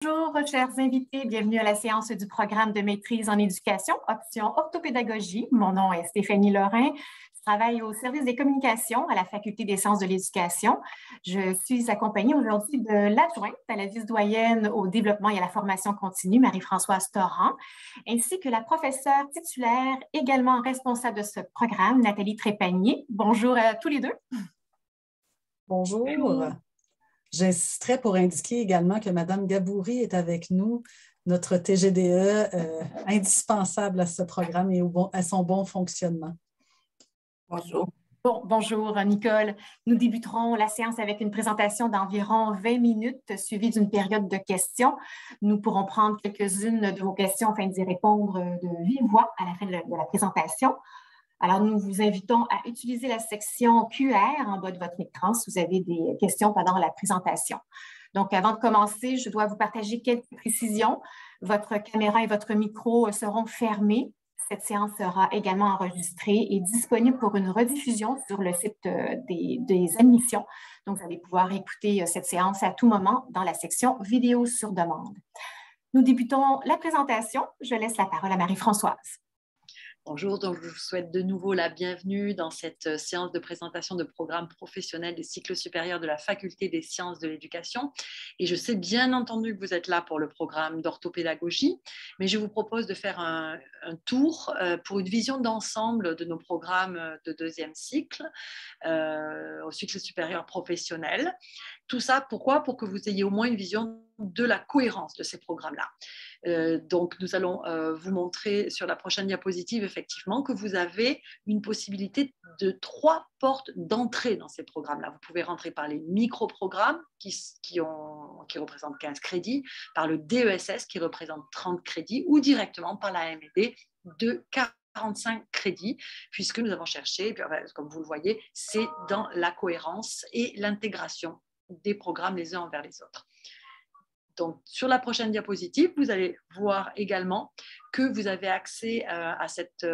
Bonjour, chers invités. Bienvenue à la séance du programme de maîtrise en éducation, option orthopédagogie. Mon nom est Stéphanie Lorrain. Je travaille au service des communications à la Faculté des sciences de l'éducation. Je suis accompagnée aujourd'hui de l'adjointe à la vice-doyenne au développement et à la formation continue, Marie-Françoise Torrent, ainsi que la professeure titulaire, également responsable de ce programme, Nathalie Trépanier. Bonjour à tous les deux. Bonjour. J'insisterai pour indiquer également que Mme Gaboury est avec nous, notre TGDE indispensable à ce programme et à son bon fonctionnement. Bonjour. Bonjour, Nicole. Nous débuterons la séance avec une présentation d'environ 20 minutes, suivie d'une période de questions. Nous pourrons prendre quelques-unes de vos questions afin d'y répondre de vive voix à la fin de la présentation. Alors, nous vous invitons à utiliser la section QR en bas de votre écran si vous avez des questions pendant la présentation. Donc, avant de commencer, je dois vous partager quelques précisions. Votre caméra et votre micro seront fermés. Cette séance sera également enregistrée et disponible pour une rediffusion sur le site des admissions. Donc, vous allez pouvoir écouter cette séance à tout moment dans la section « Vidéo sur demande ». Nous débutons la présentation. Je laisse la parole à Marie-Françoise. Bonjour, donc je vous souhaite de nouveau la bienvenue dans cette séance de présentation de programmes professionnels des cycles supérieurs de la Faculté des sciences de l'éducation. Et je sais bien entendu que vous êtes là pour le programme d'orthopédagogie, mais je vous propose de faire un tour pour une vision d'ensemble de nos programmes de deuxième cycle au cycle supérieur professionnel. Tout ça, pourquoi? Pour que vous ayez au moins une vision de la cohérence de ces programmes-là. Donc, nous allons vous montrer sur la prochaine diapositive, effectivement, que vous avez une possibilité de 3 portes d'entrée dans ces programmes-là. Vous pouvez rentrer par les micro-programmes qui représentent 15 crédits, par le DESS qui représente 30 crédits ou directement par la MED de 45 crédits, puisque nous avons cherché, comme vous le voyez, c'est dans la cohérence et l'intégration des programmes les uns envers les autres. Donc, sur la prochaine diapositive, vous allez voir également que vous avez accès à cette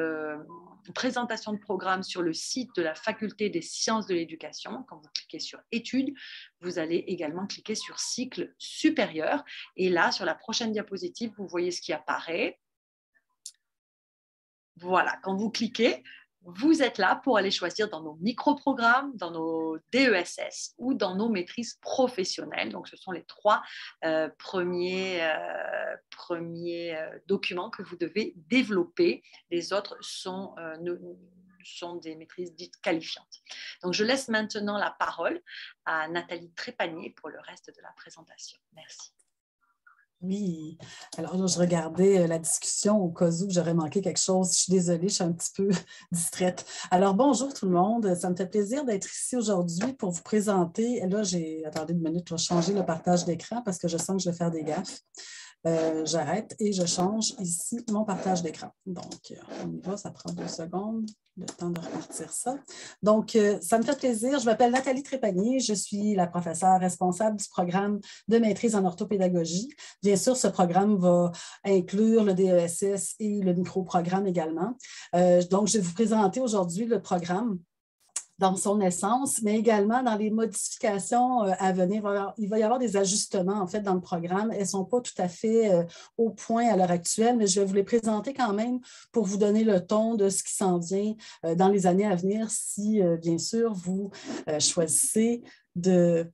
présentation de programme sur le site de la Faculté des sciences de l'éducation. Quand vous cliquez sur « Études », vous allez également cliquer sur « Cycle supérieur ». Et là, sur la prochaine diapositive, vous voyez ce qui apparaît. Voilà, quand vous cliquez, vous êtes là pour aller choisir dans nos micro-programmes, dans nos DESS ou dans nos maîtrises professionnelles. Donc, ce sont les 3 premiers documents que vous devez développer. Les autres sont des maîtrises dites qualifiantes. Donc, je laisse maintenant la parole à Nathalie Trépanier pour le reste de la présentation. Merci. Oui, alors là, je regardais la discussion au cas où j'aurais manqué quelque chose. Je suis désolée, je suis un petit peu distraite. Alors, bonjour tout le monde. Ça me fait plaisir d'être ici aujourd'hui pour vous présenter. Là, attendez une minute, je vais changer le partage d'écran parce que je sens que je vais faire des gaffes. J'arrête et je change ici mon partage d'écran. Donc, on y va, ça prend 2 secondes, le temps de repartir ça. Donc, ça me fait plaisir. Je m'appelle Nathalie Trépanier, je suis la professeure responsable du programme de maîtrise en orthopédagogie. Bien sûr, ce programme va inclure le DESS et le micro-programme également. Donc, je vais vous présenter aujourd'hui le programme dans son essence, mais également dans les modifications à venir. Il va y avoir des ajustements, en fait, dans le programme. Elles ne sont pas tout à fait au point à l'heure actuelle, mais je vais vous les présenter quand même pour vous donner le ton de ce qui s'en vient dans les années à venir si, bien sûr, vous choisissez de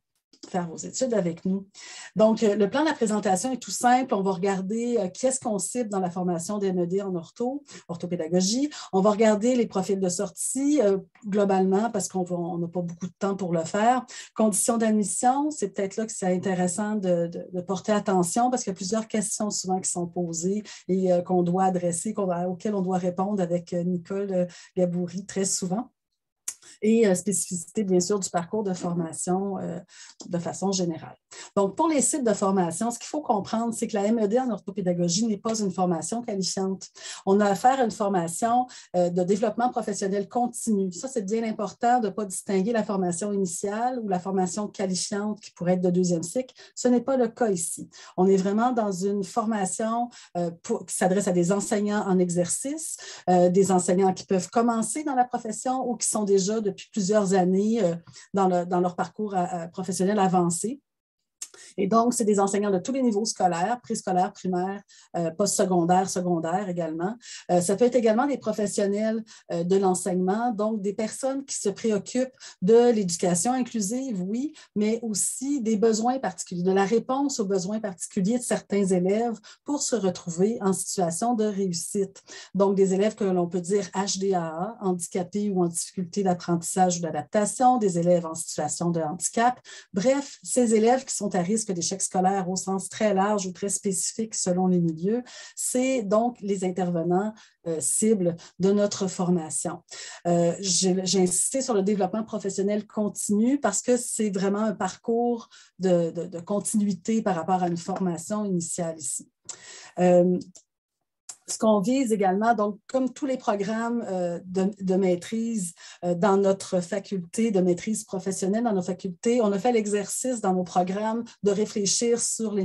faire vos études avec nous. Donc, le plan de la présentation est tout simple. On va regarder qu'est-ce qu'on cible dans la formation d'MED en orthopédagogie. On va regarder les profils de sortie globalement parce qu'on n'a pas beaucoup de temps pour le faire. Conditions d'admission, c'est peut-être là que c'est intéressant de porter attention parce qu'il y a plusieurs questions souvent qui sont posées et qu'on doit adresser, auxquelles on doit répondre avec Nicole Gaboury très souvent. Et spécificité, bien sûr, du parcours de formation de façon générale. Donc, pour les sites de formation, ce qu'il faut comprendre, c'est que la MED en orthopédagogie n'est pas une formation qualifiante. On a affaire à une formation de développement professionnel continu. Ça, c'est bien important de ne pas distinguer la formation initiale ou la formation qualifiante qui pourrait être de 2e cycle. Ce n'est pas le cas ici. On est vraiment dans une formation qui s'adresse à des enseignants en exercice, des enseignants qui peuvent commencer dans la profession ou qui sont déjà depuis plusieurs années dans leur parcours professionnel avancé. Et donc, c'est des enseignants de tous les niveaux scolaires, préscolaire, primaire, postsecondaire, secondaire également. Ça peut être également des professionnels de l'enseignement, donc des personnes qui se préoccupent de l'éducation inclusive, oui, mais aussi des besoins particuliers, de la réponse aux besoins particuliers de certains élèves pour se retrouver en situation de réussite. Donc, des élèves que l'on peut dire HDAA, handicapés ou en difficulté d'apprentissage ou d'adaptation, des élèves en situation de handicap. Bref, ces élèves qui sont à risque d'échec scolaire au sens très large ou très spécifique selon les milieux, c'est donc les intervenants cibles de notre formation. J'ai insisté sur le développement professionnel continu parce que c'est vraiment un parcours de continuité par rapport à une formation initiale ici. Ce qu'on vise également, donc comme tous les programmes de maîtrise dans notre faculté, de maîtrise professionnelle dans nos facultés, on a fait l'exercice dans nos programmes de réfléchir sur le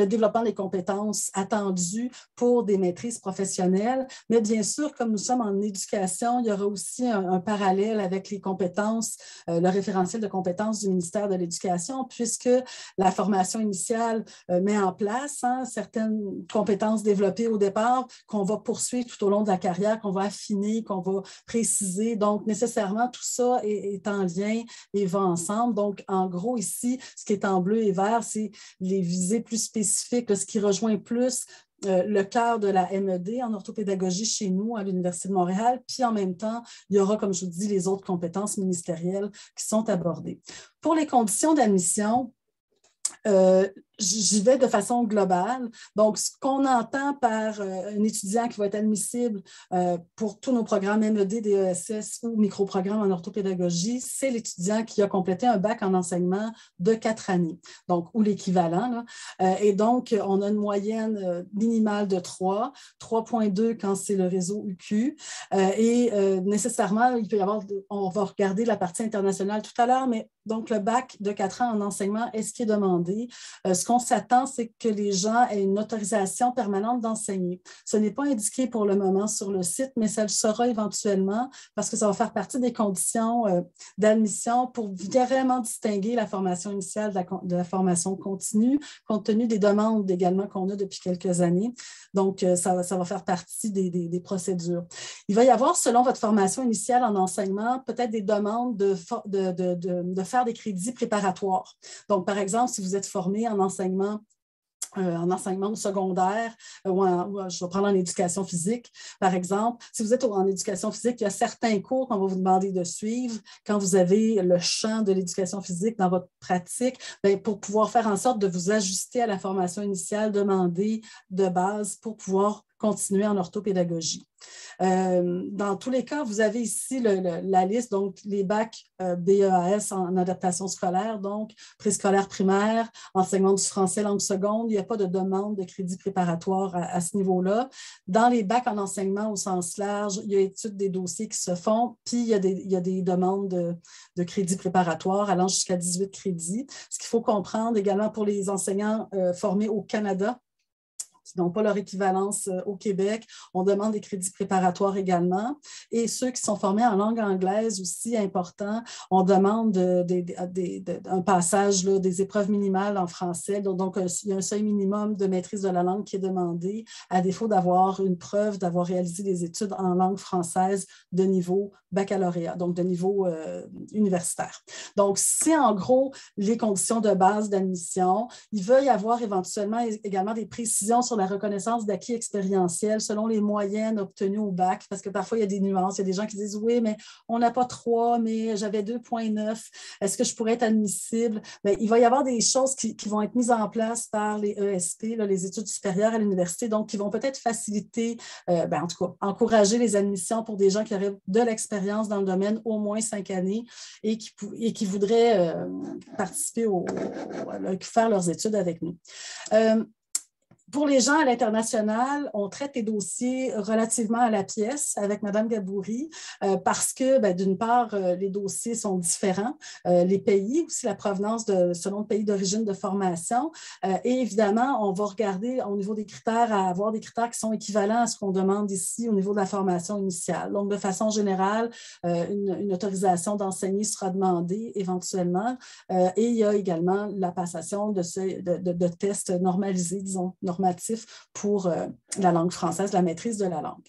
développement des compétences attendues pour des maîtrises professionnelles. Mais bien sûr, comme nous sommes en éducation, il y aura aussi un parallèle avec les compétences, le référentiel de compétences du ministère de l'Éducation, puisque la formation initiale met en place certaines compétences développées au départ qu'on va poursuivre tout au long de la carrière, qu'on va affiner, qu'on va préciser. Donc, nécessairement, tout ça est en lien et va ensemble. Donc, en gros, ici, ce qui est en bleu et vert, c'est les visées plus spécifiques, ce qui rejoint plus le cœur de la MED en orthopédagogie chez nous à l'Université de Montréal. Puis, en même temps, il y aura, comme je vous dis, les autres compétences ministérielles qui sont abordées. Pour les conditions d'admission, j'y vais de façon globale. Donc, ce qu'on entend par un étudiant qui va être admissible pour tous nos programmes MED, DESS ou microprogrammes en orthopédagogie, c'est l'étudiant qui a complété un bac en enseignement de 4 années, donc, ou l'équivalent. Et donc, on a une moyenne minimale de 3, 3,2 quand c'est le réseau UQ. Et nécessairement, il peut y avoir, on va regarder la partie internationale tout à l'heure, mais donc le bac de 4 ans en enseignement est ce qui est demandé. Ce qu'on s'attend, c'est que les gens aient une autorisation permanente d'enseigner. Ce n'est pas indiqué pour le moment sur le site, mais ça le sera éventuellement parce que ça va faire partie des conditions d'admission pour vraiment distinguer la formation initiale de la formation continue, compte tenu des demandes également qu'on a depuis quelques années. Donc, ça va faire partie des procédures. Il va y avoir, selon votre formation initiale en enseignement, peut-être des demandes de faire des crédits préparatoires. Donc, par exemple, si vous êtes formé en enseignement au secondaire, je vais prendre en éducation physique, par exemple. Si vous êtes en éducation physique, il y a certains cours qu'on va vous demander de suivre quand vous avez le champ de l'éducation physique dans votre pratique, pour pouvoir faire en sorte de vous ajuster à la formation initiale demandée de base pour pouvoir continuer en orthopédagogie. Dans tous les cas, vous avez ici la liste, donc les bacs BEAS en adaptation scolaire, donc préscolaire primaire, enseignement du français langue seconde. Il n'y a pas de demande de crédit préparatoire à ce niveau-là. Dans les bacs en enseignement au sens large, il y a étude des dossiers qui se font, puis il y a des demandes de crédit préparatoire allant jusqu'à 18 crédits. Ce qu'il faut comprendre également pour les enseignants formés au Canada, qui n'ont pas leur équivalence au Québec. On demande des crédits préparatoires également. Et ceux qui sont formés en langue anglaise aussi, important, on demande un passage des épreuves minimales en français. Donc, il y a un seuil minimum de maîtrise de la langue qui est demandé, à défaut d'avoir une preuve d'avoir réalisé des études en langue française de niveau baccalauréat, donc de niveau universitaire. Donc, c'est en gros les conditions de base d'admission. Il va y avoir éventuellement également des précisions sur la reconnaissance d'acquis expérientiels selon les moyennes obtenues au bac, parce que parfois, il y a des nuances. Il y a des gens qui disent, oui, mais on n'a pas 3, mais j'avais 2,9. Est-ce que je pourrais être admissible? Bien, il va y avoir des choses qui vont être mises en place par les ESP, les études supérieures à l'université, donc qui vont peut-être faciliter, en tout cas, encourager les admissions pour des gens qui auraient de l'expérience dans le domaine, au moins 5 années, et qui voudraient participer faire leurs études avec nous. Pour les gens à l'international, on traite les dossiers relativement à la pièce avec Mme Gaboury parce que, d'une part, les dossiers sont différents, les pays, aussi la provenance selon le pays d'origine de formation. Et évidemment, on va regarder au niveau des critères, à avoir des critères qui sont équivalents à ce qu'on demande ici au niveau de la formation initiale. Donc, de façon générale, une autorisation d'enseigner sera demandée éventuellement. Et il y a également la passation de tests normalisés, disons, normatif pour la langue française, la maîtrise de la langue.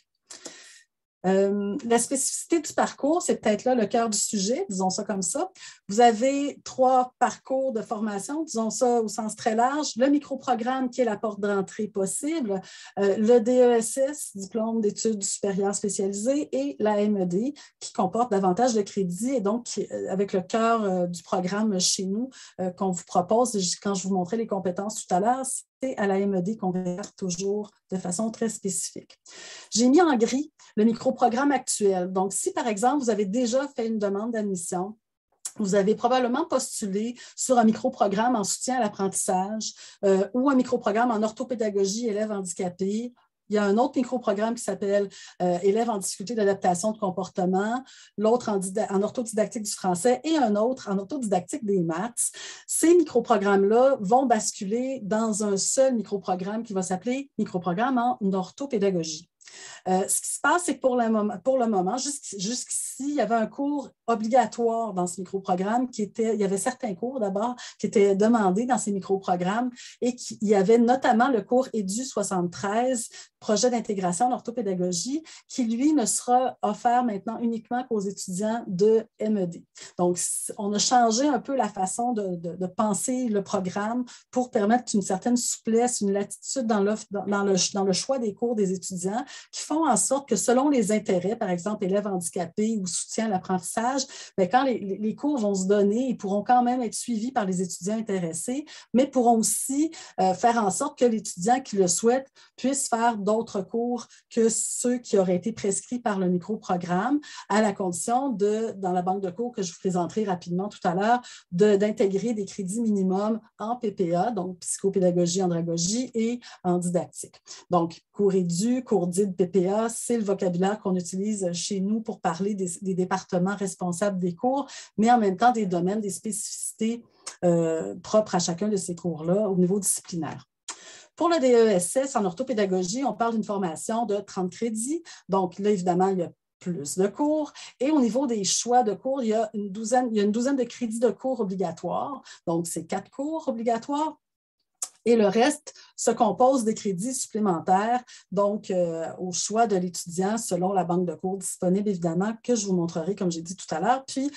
La spécificité du parcours, c'est peut-être là le cœur du sujet, disons ça comme ça. Vous avez 3 parcours de formation, disons ça au sens très large. Le microprogramme qui est la porte d'entrée possible, le DESS, diplôme d'études supérieures spécialisées, et la MED qui comporte davantage de crédits et donc avec le cœur du programme chez nous qu'on vous propose, quand je vous montrais les compétences tout à l'heure, c'est à la MED qu'on verra toujours de façon très spécifique. J'ai mis en gris le microprogramme actuel. Donc, si par exemple, vous avez déjà fait une demande d'admission, vous avez probablement postulé sur un microprogramme en soutien à l'apprentissage ou un microprogramme en orthopédagogie élèves handicapés. Il y a un autre microprogramme qui s'appelle Élèves en difficulté d'adaptation de comportement, l'autre en orthodidactique du français et un autre en orthodidactique des maths. Ces microprogrammes-là vont basculer dans un seul microprogramme qui va s'appeler microprogramme en orthopédagogie. Ce qui se passe, c'est que pour le moment, jusqu'ici, il y avait un cours obligatoire dans ce microprogramme il y avait certains cours d'abord qui étaient demandés dans ces microprogrammes et il y avait notamment le cours EDU 73, projet d'intégration en orthopédagogie, qui, lui, ne sera offert maintenant uniquement qu'aux étudiants de MED. Donc, on a changé un peu la façon de penser le programme pour permettre une certaine souplesse, une latitude dans le choix des cours des étudiants qui font en sorte que selon les intérêts, par exemple, élèves handicapés ou soutien à l'apprentissage, bien, quand les cours vont se donner, ils pourront quand même être suivis par les étudiants intéressés, mais pourront aussi faire en sorte que l'étudiant qui le souhaite puisse faire d'autres cours que ceux qui auraient été prescrits par le microprogramme, à la condition dans la banque de cours que je vous présenterai rapidement tout à l'heure, d'intégrer des crédits minimums en PPA, donc psychopédagogie, andragogie et en didactique. Donc, cours EDU, cours DID, PPA, c'est le vocabulaire qu'on utilise chez nous pour parler des départements responsables des cours, mais en même temps des domaines, des spécificités propres à chacun de ces cours-là au niveau disciplinaire. Pour le DESS en orthopédagogie, on parle d'une formation de 30 crédits. Donc là, évidemment, il y a plus de cours. Et au niveau des choix de cours, il y a une douzaine de crédits de cours obligatoires. Donc, c'est 4 cours obligatoires. Et le reste se compose des crédits supplémentaires, donc au choix de l'étudiant selon la banque de cours disponible, évidemment, que je vous montrerai, comme j'ai dit tout à l'heure. Puis,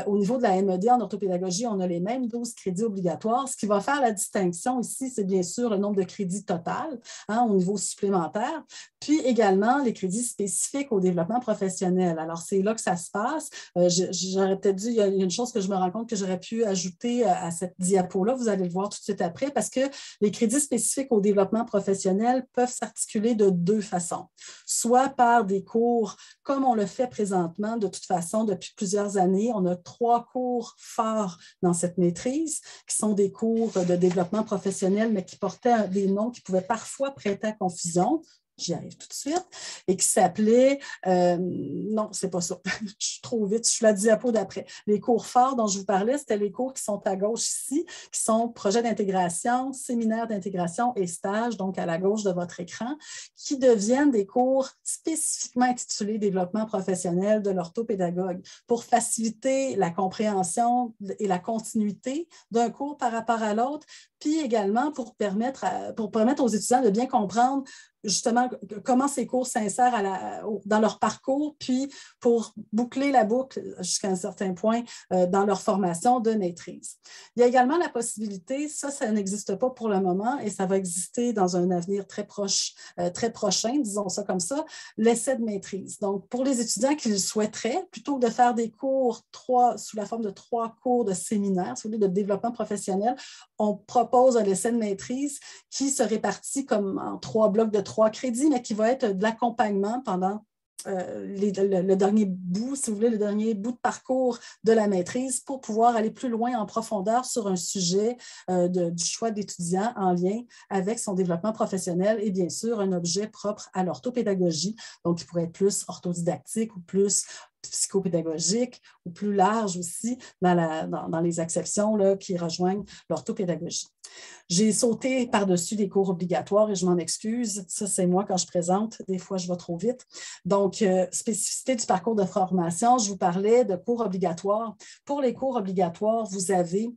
au niveau de la MED en orthopédagogie, on a les mêmes 12 crédits obligatoires. Ce qui va faire la distinction ici, c'est bien sûr le nombre de crédits total au niveau supplémentaire, puis également les crédits spécifiques au développement professionnel. Alors, c'est là que ça se passe. J'aurais peut-être dit, il y a une chose que je me rends compte que j'aurais pu ajouter à cette diapo-là, vous allez le voir tout de suite après, parce que les crédits spécifiques au développement professionnel peuvent s'articuler de 2 façons. Soit par des cours, comme on le fait présentement, de toute façon, depuis plusieurs années, on a 3 cours phares dans cette maîtrise, qui sont des cours de développement professionnel, mais qui portaient des noms qui pouvaient parfois prêter à confusion. J'y arrive tout de suite, et qui s'appelait, non, c'est pas ça, je suis trop vite, je suis la diapo d'après. Les cours phares dont je vous parlais, c'était les cours qui sont à gauche ici, qui sont projet d'intégration, séminaire d'intégration et stage, donc à la gauche de votre écran, qui deviennent des cours spécifiquement intitulés développement professionnel de l'orthopédagogue pour faciliter la compréhension et la continuité d'un cours par rapport à l'autre, puis également pour permettre aux étudiants de bien comprendre justement comment ces cours s'insèrent dans leur parcours, puis pour boucler la boucle jusqu'à un certain point dans leur formation de maîtrise. Il y a également la possibilité, ça n'existe pas pour le moment et ça va exister dans un avenir très proche, très prochain, disons ça comme ça, l'essai de maîtrise. Donc, pour les étudiants qui le souhaiteraient, plutôt que de faire des cours sous la forme de 3 cours de séminaire, celui de développement professionnel, on propose un essai de maîtrise qui se répartit comme en 3 blocs de 3 crédits, mais qui va être de l'accompagnement pendant le dernier bout, si vous voulez, le dernier bout de parcours de la maîtrise pour pouvoir aller plus loin en profondeur sur un sujet du choix d'étudiant en lien avec son développement professionnel et bien sûr un objet propre à l'orthopédagogie, donc qui pourrait être plus orthodidactique ou plus psychopédagogique ou plus large aussi dans les acceptions là, qui rejoignent l'orthopédagogie. J'ai sauté par-dessus les cours obligatoires et je m'en excuse. Ça, c'est moi quand je présente. Des fois, je vais trop vite. Donc, spécificité du parcours de formation, je vous parlais de cours obligatoires. Pour les cours obligatoires, vous avez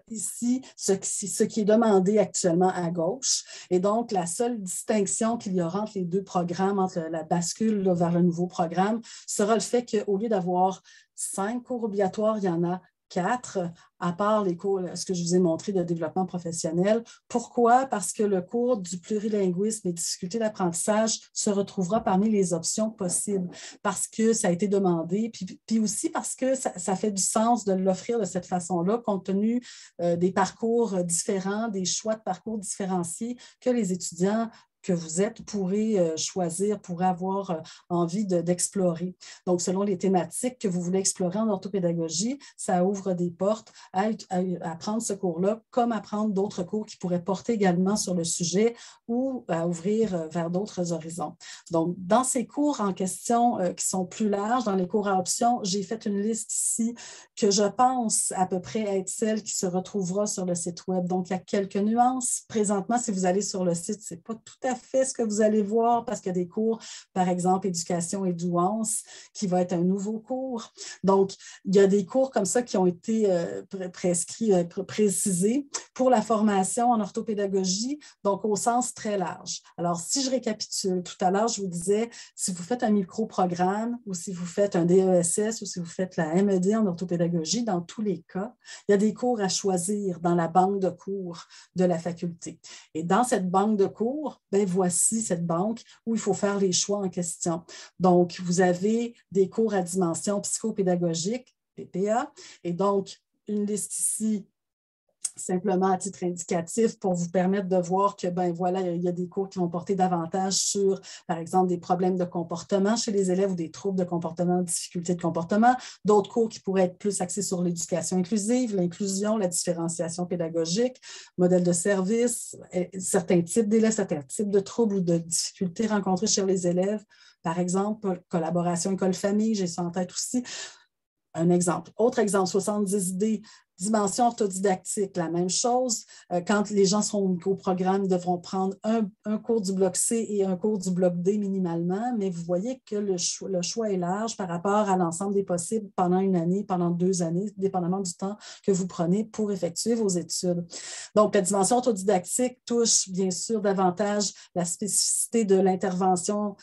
ici ce qui est demandé actuellement à gauche. Et donc, la seule distinction qu'il y aura entre les deux programmes, entre la bascule là, vers le nouveau programme, sera le fait qu'au lieu d'avoir 5 cours obligatoires, il y en a 4, à part les cours, ce que je vous ai montré de développement professionnel. Pourquoi? Parce que le cours du plurilinguisme et difficultés d'apprentissage se retrouvera parmi les options possibles, parce que ça a été demandé, puis aussi parce que ça fait du sens de l'offrir de cette façon-là, compte tenu des parcours différents, des choix de parcours différenciés que les étudiants que vous êtes pourrez choisir, pourrez avoir envie d'explorer. Donc, selon les thématiques que vous voulez explorer en orthopédagogie, ça ouvre des portes à prendre ce cours-là, comme à prendre d'autres cours qui pourraient porter également sur le sujet ou à ouvrir vers d'autres horizons. Donc, dans ces cours en question qui sont plus larges, dans les cours à options, j'ai fait une liste ici que je pense à peu près être celle qui se retrouvera sur le site web. Donc, il y a quelques nuances. Présentement, si vous allez sur le site, ce n'est pas tout à fait ce que vous allez voir parce qu'il y a des cours, par exemple, éducation et douance, qui va être un nouveau cours. Donc, il y a des cours comme ça qui ont été prescrits, précisés pour la formation en orthopédagogie, donc au sens très large. Alors, si je récapitule, tout à l'heure, je vous disais, si vous faites un micro-programme ou si vous faites un DESS ou si vous faites la MED en orthopédagogie, dans tous les cas, il y a des cours à choisir dans la banque de cours de la faculté. Et dans cette banque de cours, bien, voici cette banque où il faut faire les choix en question. Donc, vous avez des cours à dimension psychopédagogique, PPA, et donc une liste ici simplement à titre indicatif pour vous permettre de voir que, ben voilà, il y a des cours qui vont porter davantage sur, par exemple, des problèmes de comportement chez les élèves ou des troubles de comportement, difficultés de comportement, d'autres cours qui pourraient être plus axés sur l'éducation inclusive, l'inclusion, la différenciation pédagogique, modèle de service, certains types d'élèves, certains types de troubles ou de difficultés rencontrées chez les élèves, par exemple, collaboration école-famille, j'ai ça en tête aussi. Un exemple. Autre exemple, 70D, dimension orthodidactique, la même chose. Quand les gens seront au programme, ils devront prendre un cours du bloc C et un cours du bloc D minimalement, mais vous voyez que le choix est large par rapport à l'ensemble des possibles pendant une année, pendant 2 années, dépendamment du temps que vous prenez pour effectuer vos études. Donc, la dimension orthodidactique touche bien sûr davantage la spécificité de l'intervention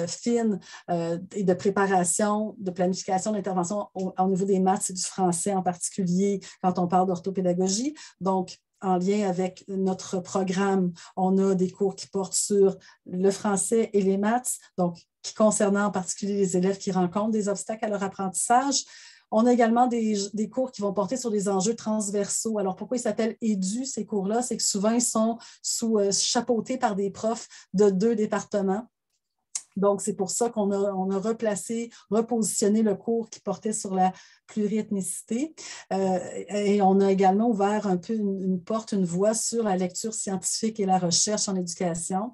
fine et de préparation, de planification d'intervention au niveau des maths et du français en particulier, quand on parle d'orthopédagogie. Donc, en lien avec notre programme, on a des cours qui portent sur le français et les maths, donc qui concernent en particulier les élèves qui rencontrent des obstacles à leur apprentissage. On a également des cours qui vont porter sur des enjeux transversaux. Alors, pourquoi ils s'appellent EDU, ces cours-là? C'est que souvent, ils sont chapeautés par des profs de 2 départements. Donc, c'est pour ça qu'on a repositionné le cours qui portait sur la pluriethnicité. Et on a également ouvert un peu une porte, une voie sur la lecture scientifique et la recherche en éducation.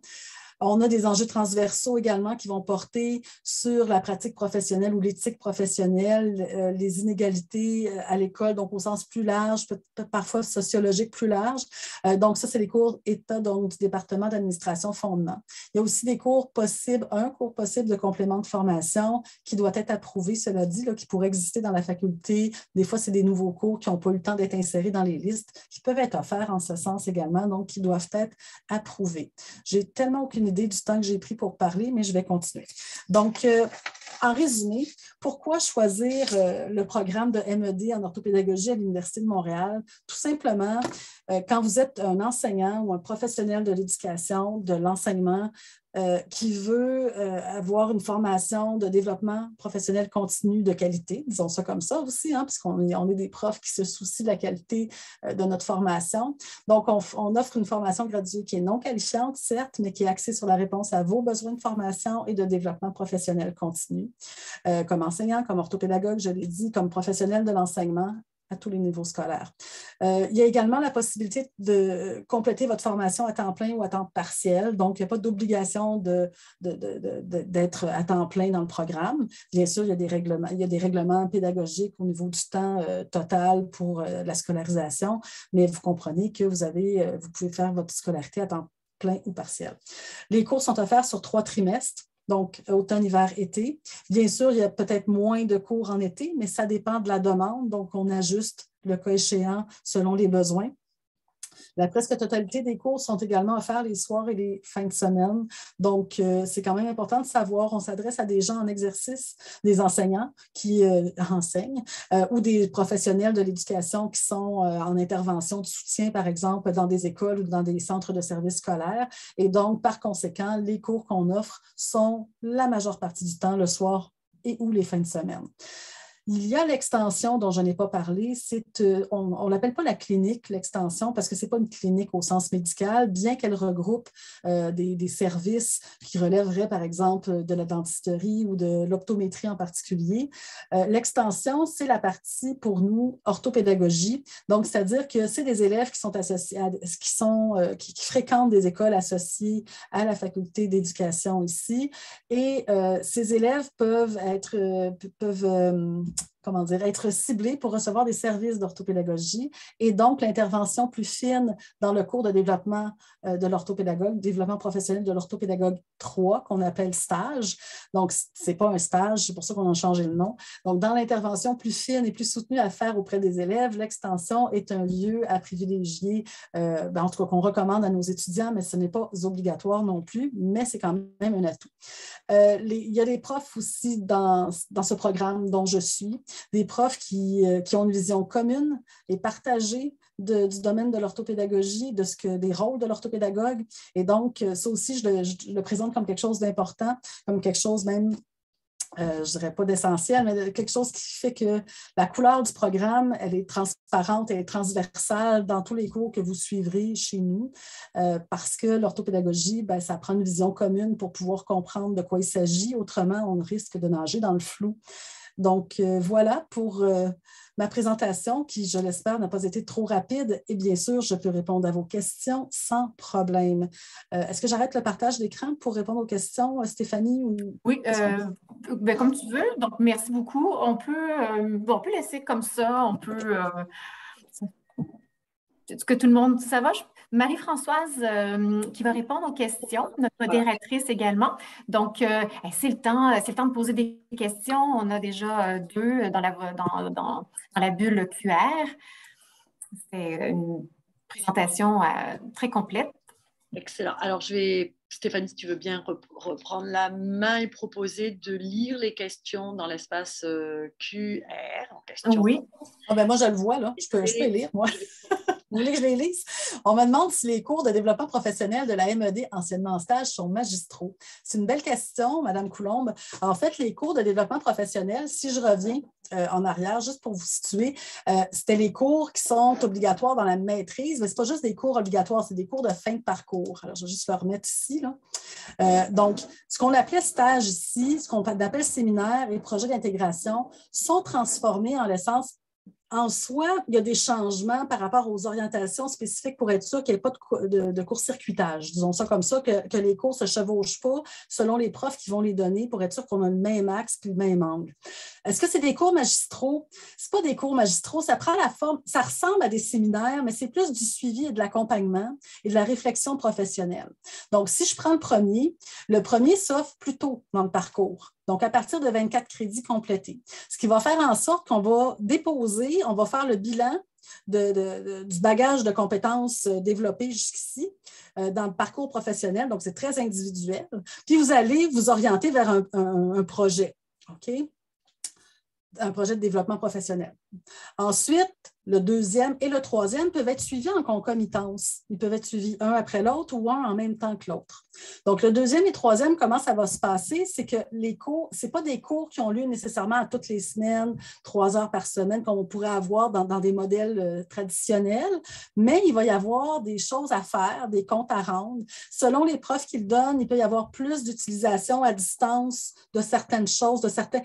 On a des enjeux transversaux également qui vont porter sur la pratique professionnelle ou l'éthique professionnelle, les inégalités à l'école, donc au sens plus large, peut-être parfois sociologique plus large. Donc, ça, c'est les cours État donc, du département d'administration fondement. Il y a aussi des cours possibles, un cours possible de complément de formation qui doit être approuvé, cela dit, là, qui pourrait exister dans la faculté. Des fois, c'est des nouveaux cours qui n'ont pas eu le temps d'être insérés dans les listes, qui peuvent être offerts en ce sens également, donc qui doivent être approuvés. J'ai tellement aucune idée du temps que j'ai pris pour parler, mais je vais continuer. Donc, en résumé, pourquoi choisir le programme de MED en orthopédagogie à l'Université de Montréal? Tout simplement quand vous êtes un enseignant ou un professionnel de l'éducation, de l'enseignement, qui veut avoir une formation de développement professionnel continu de qualité, disons ça comme ça aussi, hein, puisqu'on est des profs qui se soucient de la qualité de notre formation. Donc, on offre une formation graduée qui est non qualifiante, certes, mais qui est axée sur la réponse à vos besoins de formation et de développement professionnel continu. Comme enseignant, comme orthopédagogue, je l'ai dit, comme professionnel de l'enseignement, à tous les niveaux scolaires. Il y a également la possibilité de compléter votre formation à temps plein ou à temps partiel. Donc, il n'y a pas d'obligation d'être à temps plein dans le programme. Bien sûr, il y a des règlements pédagogiques au niveau du temps total pour la scolarisation, mais vous comprenez que vous pouvez faire votre scolarité à temps plein ou partiel. Les cours sont offerts sur 3 trimestres. Donc, automne, hiver, été. Bien sûr, il y a peut-être moins de cours en été, mais ça dépend de la demande. Donc, on ajuste le cas échéant selon les besoins. La presque totalité des cours sont également offerts les soirs et les fins de semaine. Donc, c'est quand même important de savoir, on s'adresse à des gens en exercice, des enseignants qui enseignent ou des professionnels de l'éducation qui sont en intervention de soutien, par exemple, dans des écoles ou dans des centres de services scolaires. Et donc, par conséquent, les cours qu'on offre sont la majeure partie du temps le soir et ou les fins de semaine. Il y a l'extension dont je n'ai pas parlé, on ne l'appelle pas la clinique, l'extension, parce que ce n'est pas une clinique au sens médical, bien qu'elle regroupe des services qui relèveraient, par exemple, de la dentisterie ou de l'optométrie en particulier. L'extension, c'est la partie, pour nous, orthopédagogie. Donc, c'est-à-dire que c'est des élèves qui sont associés qui fréquentent des écoles associées à la faculté d'éducation ici. Et ces élèves peuvent être ciblés pour recevoir des services d'orthopédagogie et donc l'intervention plus fine dans le cours de développement de l'orthopédagogue, développement professionnel de l'orthopédagogue 3 qu'on appelle stage. Donc, ce n'est pas un stage, c'est pour ça qu'on a changé le nom. Donc, dans l'intervention plus fine et plus soutenue à faire auprès des élèves, l'extension est un lieu à privilégier, en tout cas qu'on recommande à nos étudiants, mais ce n'est pas obligatoire non plus, mais c'est quand même un atout. Il y a des profs aussi dans ce programme dont je suis, des profs qui ont une vision commune et partagée du domaine de l'orthopédagogie, des rôles de l'orthopédagogue. Et donc, ça aussi, je le présente comme quelque chose d'important, comme quelque chose même, je ne dirais pas d'essentiel, mais quelque chose qui fait que la couleur du programme, elle est transparente, elle est transversale dans tous les cours que vous suivrez chez nous, parce que l'orthopédagogie, ça prend une vision commune pour pouvoir comprendre de quoi il s'agit. Autrement, on risque de nager dans le flou. Donc, voilà pour ma présentation qui, je l'espère, n'a pas été trop rapide. Et bien sûr, je peux répondre à vos questions sans problème. Est-ce que j'arrête le partage d'écran pour répondre aux questions, Stéphanie? Oui, comme tu veux. Donc, merci beaucoup. On peut laisser comme ça. On peut... Est-ce que tout le monde, ça va? Marie-Françoise qui va répondre aux questions, notre modératrice également. Donc, c'est le temps de poser des questions. On a déjà 2 dans la bulle QR. C'est une présentation très complète. Excellent. Alors, Stéphanie, si tu veux bien reprendre la main et proposer de lire les questions dans l'espace QR. Oui. Moi, je le vois, là. Je peux les lire, moi. Vous voulez que je les lise? On me demande si les cours de développement professionnel de la MED, anciennement en stage, sont magistraux. C'est une belle question, Mme Coulombe. En fait, les cours de développement professionnel, si je reviens en arrière, juste pour vous situer, c'était les cours qui sont obligatoires dans la maîtrise, mais ce n'est pas juste des cours obligatoires, c'est des cours de fin de parcours. Alors, je vais juste le remettre ici, là. Donc, ce qu'on appelait stage ici, ce qu'on appelle séminaire et projet d'intégration sont transformés en l'essence. En soi, il y a des changements par rapport aux orientations spécifiques pour être sûr qu'il n'y ait pas de court-circuitage. Disons ça comme ça, que les cours ne se chevauchent pas selon les profs qui vont les donner pour être sûr qu'on a le même axe puis le même angle. Est-ce que c'est des cours magistraux? Ce n'est pas des cours magistraux, ça prend la forme, ça ressemble à des séminaires, mais c'est plus du suivi et de l'accompagnement et de la réflexion professionnelle. Donc, si je prends le premier s'offre plus tôt dans le parcours. Donc, à partir de 24 crédits complétés. Ce qui va faire en sorte qu'on va déposer, on va faire le bilan du bagage de compétences développées jusqu'ici dans le parcours professionnel. Donc, c'est très individuel. Puis, vous allez vous orienter vers un projet, OK? Un projet de développement professionnel. Ensuite, le deuxième et le troisième peuvent être suivis en concomitance. Ils peuvent être suivis un après l'autre ou un en même temps que l'autre. Donc, le deuxième et troisième, comment ça va se passer? C'est que les cours, ce n'est pas des cours qui ont lieu nécessairement à toutes les semaines, 3 heures par semaine, comme on pourrait avoir dans des modèles traditionnels, mais il va y avoir des choses à faire, des comptes à rendre. Selon les profs qu'ils donnent, il peut y avoir plus d'utilisation à distance de certaines choses, de certains...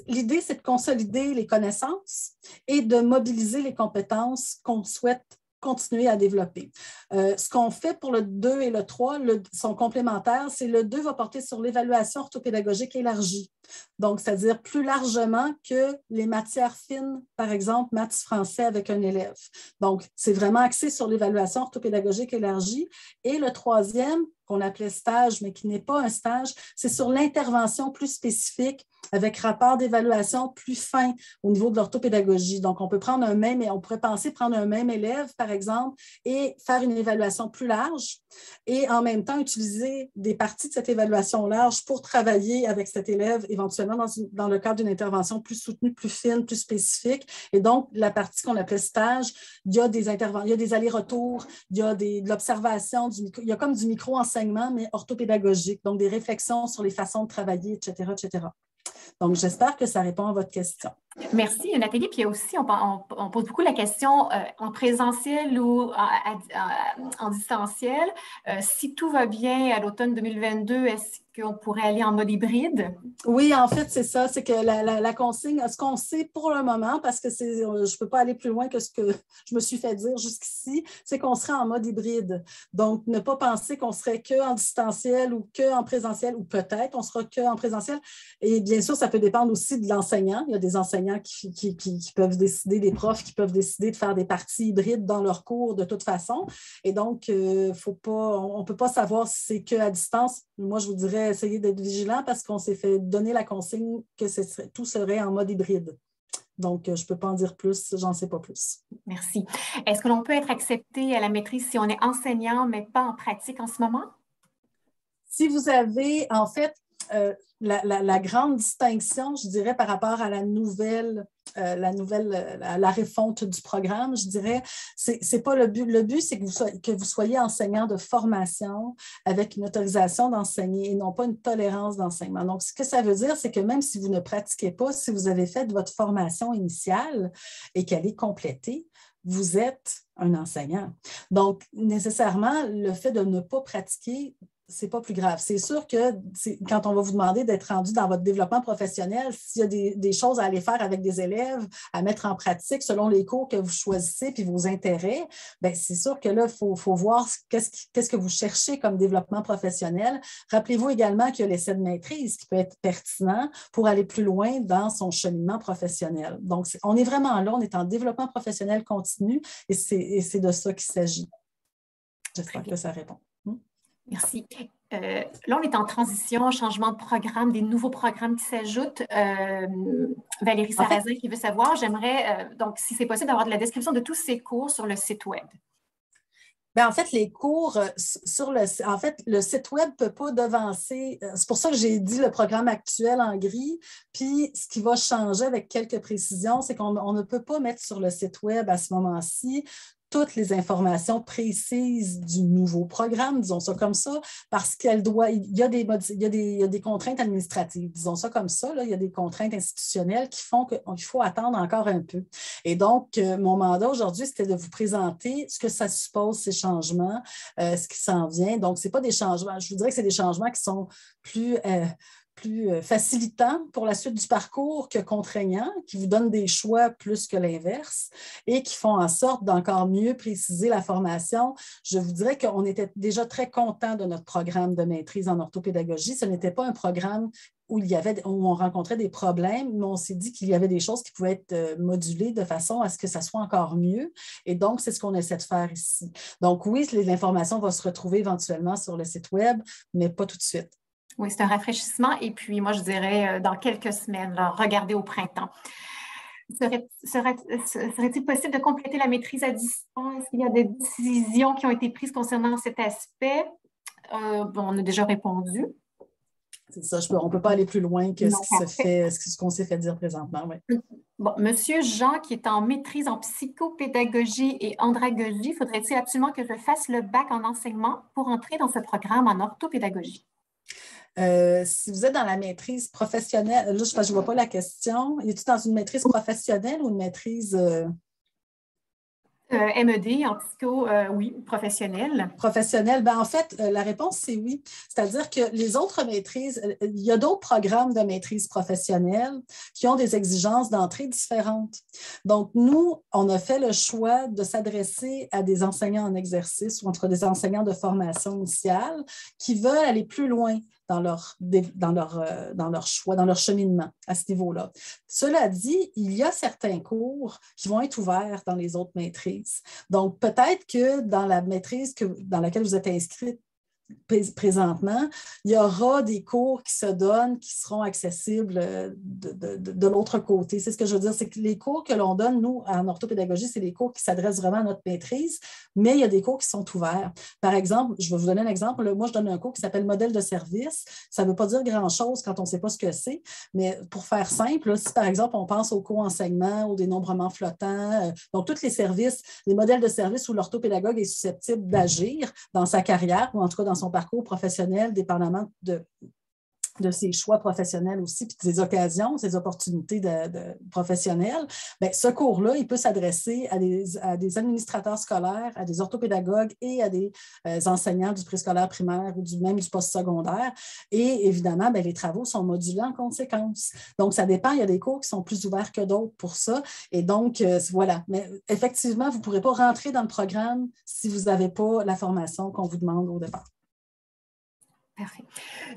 L'idée, c'est de consolider les connaissances et de mobiliser les compétences qu'on souhaite continuer à développer. Ce qu'on fait pour le 2 et le 3 sont complémentaires. C'est le 2 va porter sur l'évaluation orthopédagogique élargie. Donc, c'est-à-dire plus largement que les matières fines, par exemple, maths français avec un élève. Donc, c'est vraiment axé sur l'évaluation orthopédagogique élargie. Et le troisième, qu'on appelait stage, mais qui n'est pas un stage, c'est sur l'intervention plus spécifique avec rapport d'évaluation plus fin au niveau de l'orthopédagogie. Donc, on peut prendre on pourrait penser prendre un même élève, par exemple, et faire une évaluation plus large et en même temps utiliser des parties de cette évaluation large pour travailler avec cet élève, éventuellement dans le cadre d'une intervention plus soutenue, plus fine, plus spécifique. Et donc, la partie qu'on appelait stage, il y a des allers-retours, il y a de l'observation, il y a comme du micro-enseignement, mais orthopédagogique, donc des réflexions sur les façons de travailler, etc., etc. Donc, j'espère que ça répond à votre question. Merci, Nathalie. Puis aussi, on pose beaucoup la question en présentiel ou en distanciel. Si tout va bien à l'automne 2022, est-ce qu'on pourrait aller en mode hybride? Oui, en fait, c'est ça. C'est que la consigne, ce qu'on sait pour le moment, parce que je ne peux pas aller plus loin que ce que je me suis fait dire jusqu'ici, c'est qu'on serait en mode hybride. Donc, ne pas penser qu'on serait qu'en distanciel ou qu'en présentiel, ou peut-être on sera qu'en présentiel. Et bien sûr, ça peut dépendre aussi de l'enseignant. Il y a des enseignants qui peuvent décider, des profs qui peuvent décider de faire des parties hybrides dans leur cours de toute façon. Et donc, on ne peut pas savoir si c'est qu'à distance. Moi, je vous dirais, essayez d'être vigilant parce qu'on s'est fait donner la consigne que tout serait en mode hybride. Donc, je ne peux pas en dire plus, j'en sais pas plus. Merci. Est-ce que l'on peut être accepté à la maîtrise si on est enseignant, mais pas en pratique en ce moment? Si vous avez, en fait, la grande distinction, je dirais, par rapport à la refonte du programme, je dirais, c'est pas le but. Le but, c'est que vous soyez enseignant de formation avec une autorisation d'enseigner et non pas une tolérance d'enseignement. Donc, ce que ça veut dire, c'est que même si vous ne pratiquez pas, si vous avez fait votre formation initiale et qu'elle est complétée, vous êtes un enseignant. Donc, nécessairement, le fait de ne pas pratiquer, c'est pas plus grave. C'est sûr que quand on va vous demander d'être rendu dans votre développement professionnel, s'il y a des choses à aller faire avec des élèves, à mettre en pratique selon les cours que vous choisissez puis vos intérêts, bien, c'est sûr que là, il faut voir qu'est-ce que vous cherchez comme développement professionnel. Rappelez-vous également qu'il y a l'essai de maîtrise qui peut être pertinent pour aller plus loin dans son cheminement professionnel. Donc, on est vraiment là, on est en développement professionnel continu et c'est de ça qu'il s'agit. J'espère que ça répond. Merci. Là, on est en transition, changement de programme, des nouveaux programmes qui s'ajoutent. Valérie Sarrazin qui veut savoir, j'aimerais, donc, si c'est possible, d'avoir de la description de tous ces cours sur le site Web. Bien, en fait, les cours le site Web ne peut pas devancer. C'est pour ça que j'ai dit le programme actuel en gris. Puis, ce qui va changer avec quelques précisions, c'est qu'on ne peut pas mettre sur le site Web à ce moment-ci toutes les informations précises du nouveau programme, disons ça comme ça, parce il y a des contraintes administratives, disons ça comme ça, là, il y a des contraintes institutionnelles qui font qu'il faut attendre encore un peu. Et donc, mon mandat aujourd'hui, c'était de vous présenter ce que ça suppose, ces changements, ce qui s'en vient. Donc, ce n'est pas des changements, je vous dirais que c'est des changements qui sont plus facilitant pour la suite du parcours que contraignant, qui vous donnent des choix plus que l'inverse et qui font en sorte d'encore mieux préciser la formation. Je vous dirais qu'on était déjà très content de notre programme de maîtrise en orthopédagogie. Ce n'était pas un programme où on rencontrait des problèmes, mais on s'est dit qu'il y avait des choses qui pouvaient être modulées de façon à ce que ça soit encore mieux. Et donc, c'est ce qu'on essaie de faire ici. Donc oui, l'information va se retrouver éventuellement sur le site Web, mais pas tout de suite. Oui, c'est un rafraîchissement. Et puis, moi, je dirais dans quelques semaines, là, regardez au printemps. Serait-il possible de compléter la maîtrise à distance? Est-ce qu'il y a des décisions qui ont été prises concernant cet aspect? On a déjà répondu. C'est ça, on ne peut pas aller plus loin que Non, ce qu'on s'est fait dire présentement. Oui. Bon, Monsieur Jean, qui est en maîtrise en psychopédagogie et andragogie, faudrait-il absolument que je fasse le bac en enseignement pour entrer dans ce programme en orthopédagogie? Si vous êtes dans la maîtrise professionnelle, là, je ne vois pas la question. Es-tu dans une maîtrise professionnelle ou une maîtrise… MED en psycho, oui, professionnelle. Professionnelle, ben en fait, la réponse, c'est oui. C'est-à-dire que les autres maîtrises, il y a d'autres programmes de maîtrise professionnelle qui ont des exigences d'entrée différentes. Donc, nous, on a fait le choix de s'adresser à des enseignants en exercice ou entre des enseignants de formation initiale qui veulent aller plus loin dans leur choix, dans leur cheminement à ce niveau-là. Cela dit, il y a certains cours qui vont être ouverts dans les autres maîtrises. Donc, peut-être que dans la maîtrise dans laquelle vous êtes inscrite présentement, il y aura des cours qui se donnent, qui seront accessibles de l'autre côté. C'est ce que je veux dire, c'est que les cours que l'on donne, nous, en orthopédagogie, c'est des cours qui s'adressent vraiment à notre maîtrise, mais il y a des cours qui sont ouverts. Par exemple, je vais vous donner un exemple. Moi, je donne un cours qui s'appelle modèle de service. Ça ne veut pas dire grand-chose quand on ne sait pas ce que c'est, mais pour faire simple, si par exemple, on pense au co-enseignement, au dénombrement flottant, donc tous les services, les modèles de service où l'orthopédagogue est susceptible d'agir dans sa carrière ou en tout cas dans son parcours professionnel, dépendamment de ses choix professionnels aussi, puis de ses occasions, ses opportunités professionnelles, bien, ce cours-là, il peut s'adresser à des administrateurs scolaires, à des orthopédagogues et à des enseignants du préscolaire primaire ou même du postsecondaire. Et évidemment, bien, les travaux sont modulés en conséquence. Donc, ça dépend. Il y a des cours qui sont plus ouverts que d'autres pour ça. Et donc, voilà. Mais effectivement, vous ne pourrez pas rentrer dans le programme si vous n'avez pas la formation qu'on vous demande au départ. Parfait.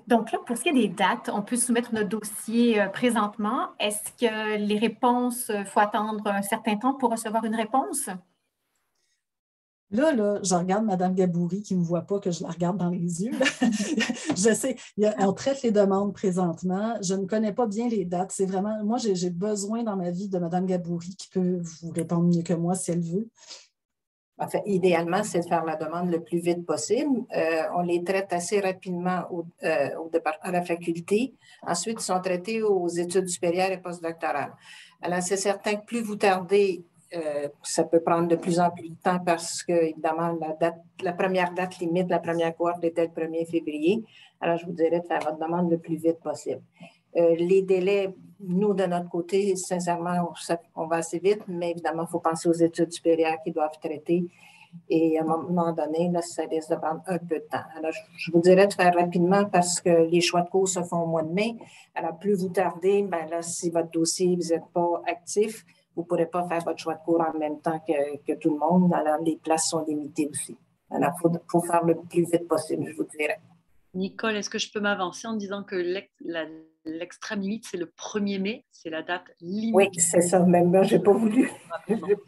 Donc là, pour ce qui est des dates, on peut soumettre notre dossier présentement. Est-ce que les réponses, il faut attendre un certain temps pour recevoir une réponse? Là, je regarde Mme Gaboury qui ne me voit pas, que je la regarde dans les yeux. Je sais, on traite les demandes présentement. Je ne connais pas bien les dates. C'est vraiment, moi, j'ai besoin dans ma vie de Mme Gaboury qui peut vous répondre mieux que moi si elle veut. En fait, idéalement, c'est de faire la demande le plus vite possible. On les traite assez rapidement à la faculté. Ensuite, ils sont traités aux études supérieures et postdoctorales. Alors, c'est certain que plus vous tardez, ça peut prendre de plus en plus de temps parce que, évidemment, la première date limite, la première cohorte était le 1er février. Alors, je vous dirais de faire votre demande le plus vite possible. Les délais, nous, de notre côté, sincèrement, on va assez vite, mais évidemment, il faut penser aux études supérieures qui doivent traiter. Et à un moment donné, là, ça risque de prendre un peu de temps. Alors, je vous dirais de faire rapidement parce que les choix de cours se font au mois de mai. Alors, plus vous tardez, bien là, si votre dossier, vous n'êtes pas actif, vous ne pourrez pas faire votre choix de cours en même temps que tout le monde. Alors, les places sont limitées aussi. Alors, il faut faire le plus vite possible, je vous dirais. Nicole, est-ce que je peux m'avancer en disant que l'extrême limite, c'est le 1er mai, c'est la date limite? Oui, c'est ça. Même moi, je n'ai pas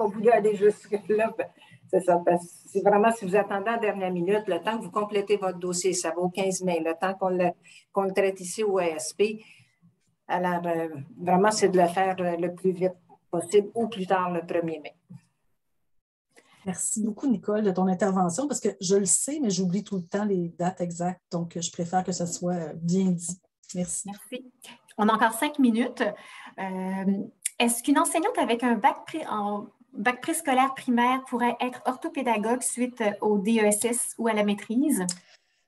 voulu aller jusque-là. C'est ça. Parce que vraiment, si vous attendez à la dernière minute, le temps que vous complétez votre dossier, ça va au 15 mai, le temps qu'on le traite ici au ASP. Alors, vraiment, c'est de le faire le plus vite possible ou plus tard le 1er mai. Merci beaucoup, Nicole, de ton intervention, parce que je le sais, mais j'oublie tout le temps les dates exactes, donc je préfère que ce soit bien dit. Merci. Merci. On a encore 5 minutes. Est-ce qu'une enseignante avec un bac préscolaire primaire pourrait être orthopédagogue suite au DESS ou à la maîtrise?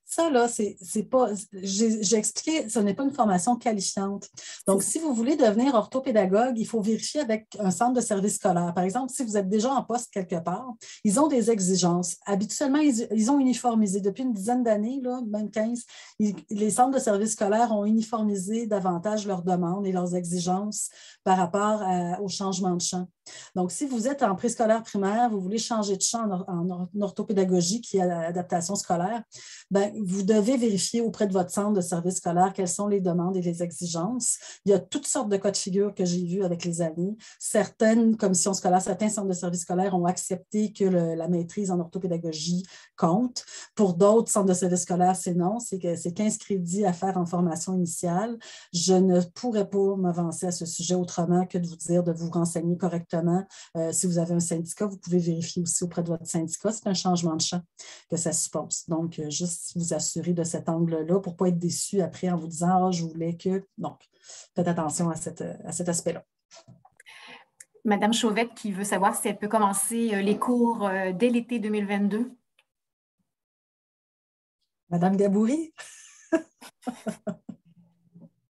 Ça, là, c'est pas, j'ai expliqué, ce n'est pas une formation qualifiante. Donc, si vous voulez devenir orthopédagogue, il faut vérifier avec un centre de service scolaire. Par exemple, si vous êtes déjà en poste quelque part, ils ont des exigences. Habituellement, ils ont uniformisé. Depuis une dizaine d'années, même 15, les centres de service scolaire ont uniformisé davantage leurs demandes et leurs exigences par rapport au changement de champ. Donc, si vous êtes en préscolaire primaire, vous voulez changer de champ en orthopédagogie, qui est l'adaptation scolaire, bien, vous devez vérifier auprès de votre centre de service scolaire quelles sont les demandes et les exigences. Il y a toutes sortes de cas de figure que j'ai vus avec les années. Certaines commissions scolaires, certains centres de service scolaire ont accepté que la maîtrise en orthopédagogie compte. Pour d'autres centres de service scolaire, c'est non, c'est 15 crédits à faire en formation initiale. Je ne pourrais pas m'avancer à ce sujet autrement que de vous dire de vous renseigner correctement justement, si vous avez un syndicat, vous pouvez vérifier aussi auprès de votre syndicat. C'est un changement de champ que ça suppose. Donc, juste vous assurer de cet angle-là pour ne pas être déçu après en vous disant « Ah, je voulais que… » Donc, faites attention à cet aspect-là. Madame Chauvette qui veut savoir si elle peut commencer les cours dès l'été 2022. Madame Gaboury?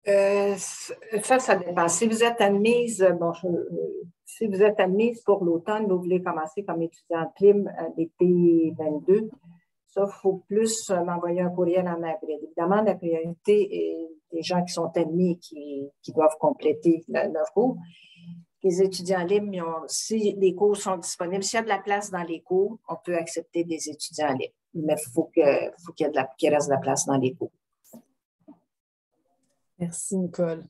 Ça dépend. Si vous êtes admise, si vous êtes admise pour l'automne, vous voulez commencer comme étudiante libre l'été 22, ça, il faut plus m'envoyer un courriel en avril. Évidemment, la priorité est des gens qui sont admis qui doivent compléter leur cours. Les étudiants libres, si les cours sont disponibles, s'il y a de la place dans les cours, on peut accepter des étudiants libres. Mais il faut qu'il reste de la place dans les cours. Merci, Nicole.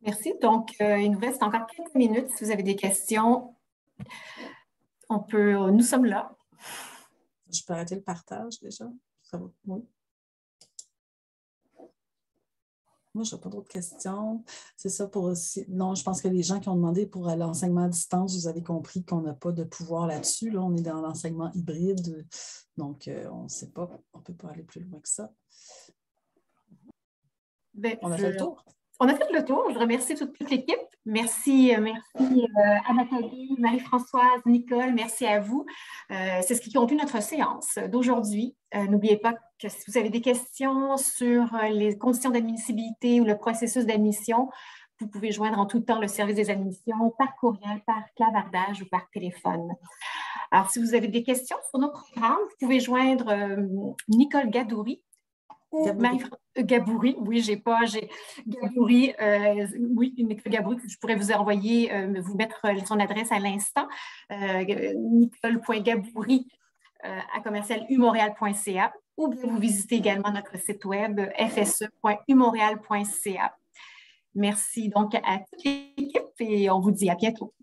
Merci. Donc, il nous reste encore quelques minutes. Si vous avez des questions, nous sommes là. Je peux arrêter le partage déjà? Ça va? Oui. Moi, je n'ai pas d'autres questions. C'est ça pour aussi. Non, je pense que les gens qui ont demandé pour l'enseignement à distance, vous avez compris qu'on n'a pas de pouvoir là-dessus. Là, on est dans l'enseignement hybride. Donc, on ne sait pas. On ne peut pas aller plus loin que ça. On a fait le tour. On a fait le tour. Je remercie toute l'équipe. Merci à Nathalie, Marie-Françoise, Nicole. Merci à vous. C'est ce qui conclut notre séance d'aujourd'hui. N'oubliez pas que si vous avez des questions sur les conditions d'admissibilité ou le processus d'admission, vous pouvez joindre en tout temps le service des admissions par courriel, par clavardage ou par téléphone. Alors, si vous avez des questions sur nos programmes, vous pouvez joindre Nicole Gadouri. Gaboury, oui, Gaboury, oui, Nicole Gaboury, je pourrais vous envoyer, vous mettre son adresse à l'instant, nicole.gaboury@commercialumontréal.ca, ou bien vous visitez également notre site web fse.umontréal.ca. Merci donc à toute l'équipe et on vous dit à bientôt.